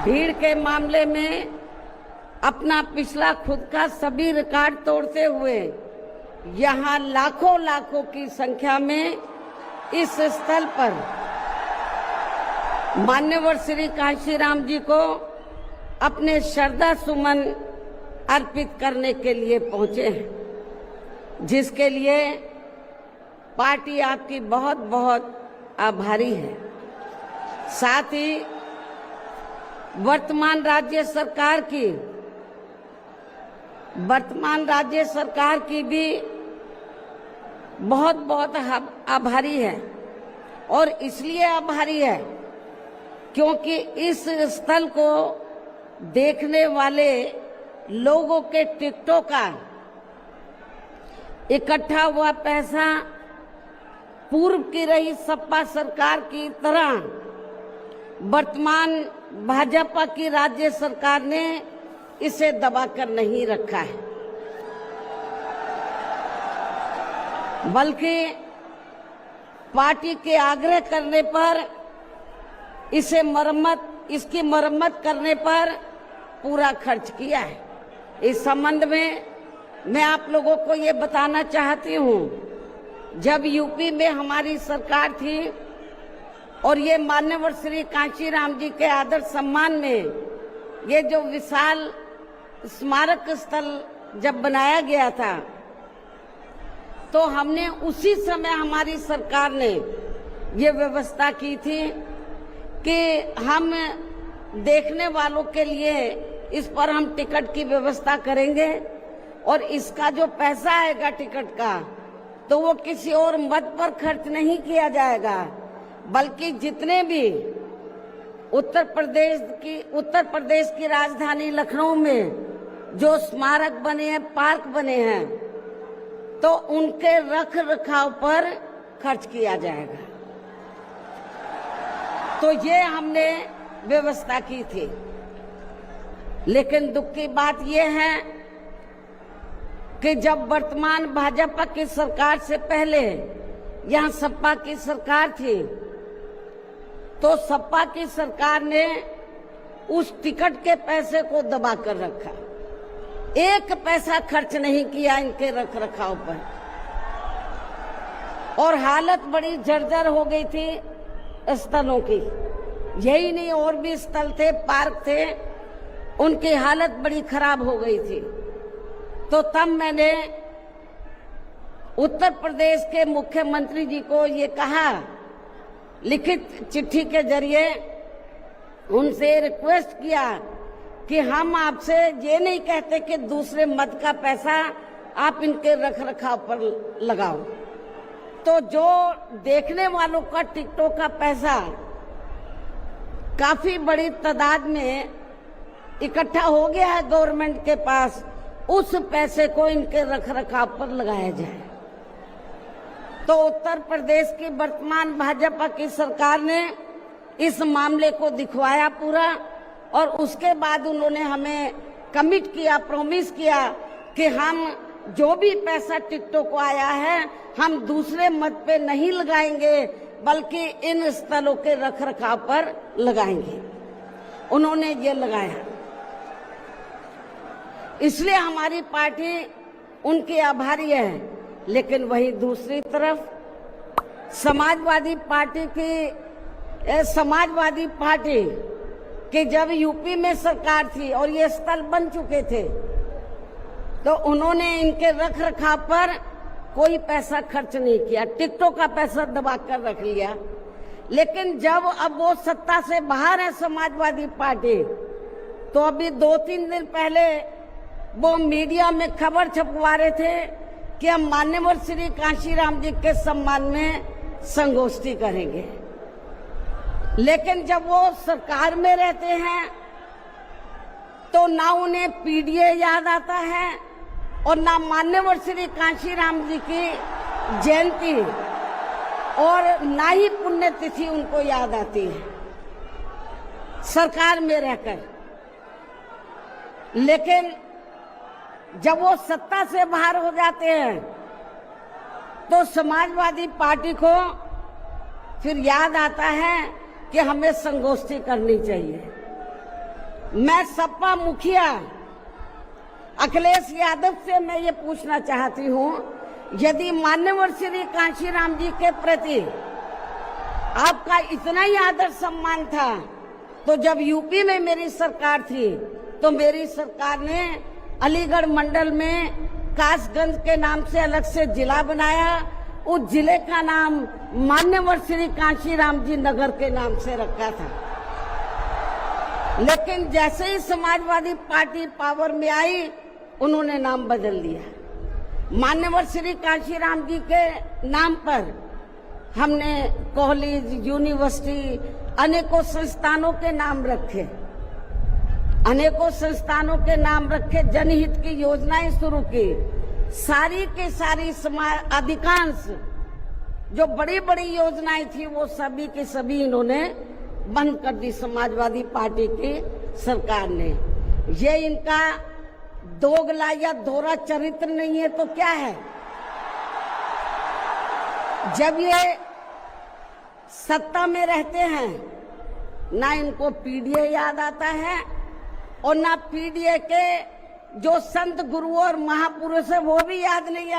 भीड़ के मामले में अपना पिछला खुद का सभी रिकॉर्ड तोड़ते हुए यहाँ लाखों लाखों की संख्या में इस स्थल पर मान्यवर श्री कांशीराम जी को अपने श्रद्धा सुमन अर्पित करने के लिए पहुंचे हैं, जिसके लिए पार्टी आपकी बहुत बहुत आभारी है। साथ ही वर्तमान राज्य सरकार की भी बहुत बहुत आभारी है। और इसलिए आभारी है क्योंकि इस स्थल को देखने वाले लोगों के टिकटों का इकट्ठा हुआ पैसा पूर्व की रही सपा सरकार की तरह वर्तमान भाजपा की राज्य सरकार ने इसे दबाकर नहीं रखा है, बल्कि पार्टी के आग्रह करने पर इसकी मरम्मत करने पर पूरा खर्च किया है। इस संबंध में मैं आप लोगों को ये बताना चाहती हूँ, जब यूपी में हमारी सरकार थी और ये मान्यवर श्री कांशीराम जी के आदर सम्मान में ये जो विशाल स्मारक स्थल जब बनाया गया था, तो हमने उसी समय हमारी सरकार ने ये व्यवस्था की थी कि हम देखने वालों के लिए इस पर हम टिकट की व्यवस्था करेंगे और इसका जो पैसा आएगा टिकट का, तो वो किसी और मद पर खर्च नहीं किया जाएगा, बल्कि जितने भी उत्तर प्रदेश की राजधानी लखनऊ में जो स्मारक बने हैं, पार्क बने हैं, तो उनके रख रखाव पर खर्च किया जाएगा। तो ये हमने व्यवस्था की थी। लेकिन दुख की बात यह है कि जब वर्तमान भाजपा की सरकार से पहले यहाँ सपा की सरकार थी, तो सपा की सरकार ने उस टिकट के पैसे को दबा कर रखा, एक पैसा खर्च नहीं किया इनके रख रखाव पर, और हालत बड़ी जर्जर हो गई थी स्थलों की। यही नहीं, और भी स्थल थे, पार्क थे, उनकी हालत बड़ी खराब हो गई थी। तो तब मैंने उत्तर प्रदेश के मुख्यमंत्री जी को ये कहा, लिखित चिट्ठी के जरिए उनसे रिक्वेस्ट किया कि हम आपसे ये नहीं कहते कि दूसरे मद का पैसा आप इनके रख रखाव पर लगाओ, तो जो देखने वालों का टिकटों का पैसा काफी बड़ी तादाद में इकट्ठा हो गया है गवर्नमेंट के पास, उस पैसे को इनके रख रखाव पर लगाया जाए। तो उत्तर प्रदेश की वर्तमान भाजपा की सरकार ने इस मामले को दिखवाया पूरा, और उसके बाद उन्होंने हमें कमिट किया, प्रॉमिस किया कि हम जो भी पैसा टिकटों को आया है हम दूसरे मद पे नहीं लगाएंगे, बल्कि इन स्थलों के रख रखाव पर लगाएंगे। उन्होंने ये लगाया, इसलिए हमारी पार्टी उनकी आभारी है। लेकिन वही दूसरी तरफ समाजवादी पार्टी की जब यूपी में सरकार थी और ये स्थल बन चुके थे, तो उन्होंने इनके रख रखाव पर कोई पैसा खर्च नहीं किया, टिकटों का पैसा दबा कर रख लिया। लेकिन जब अब वो सत्ता से बाहर है समाजवादी पार्टी, तो अभी 2-3 दिन पहले वो मीडिया में खबर छपवा रहे थे कि हम मान्यवर श्री कांशीराम जी के सम्मान में संगोष्ठी करेंगे। लेकिन जब वो सरकार में रहते हैं तो ना उन्हें पीडीए याद आता है और ना मान्यवर श्री कांशीराम जी की जयंती और ना ही पुण्यतिथि उनको याद आती है सरकार में रहकर। लेकिन जब वो सत्ता से बाहर हो जाते हैं तो समाजवादी पार्टी को फिर याद आता है कि हमें संगोष्ठी करनी चाहिए। मैं सपा मुखिया अखिलेश यादव से मैं ये पूछना चाहती हूँ, यदि मान्यवर श्री कांशीराम जी के प्रति आपका इतना ही आदर सम्मान था, तो जब यूपी में मेरी सरकार थी तो मेरी सरकार ने अलीगढ़ मंडल में कासगंज के नाम से अलग से जिला बनाया। उस जिले का नाम मान्यवर श्री कांशीराम जी नगर के नाम से रखा था। लेकिन जैसे ही समाजवादी पार्टी पावर में आई, उन्होंने नाम बदल दिया। मान्यवर श्री कांशीराम जी के नाम पर हमने कॉलेज, यूनिवर्सिटी, अनेकों संस्थानों के नाम रखे, अनेकों संस्थानों के नाम रखे, जनहित की योजनाएं शुरू की। सारी के सारी अधिकांश जो बड़ी बड़ी योजनाएं थी वो सभी के सभी इन्होंने बंद कर दी समाजवादी पार्टी की सरकार ने। ये इनका दोगला या दोहरा चरित्र नहीं है तो क्या है? जब ये सत्ता में रहते हैं, ना इनको पीडीए याद आता है और ना पीडीए के जो संत गुरुओं और महापुरुष है वो भी याद नहीं आता।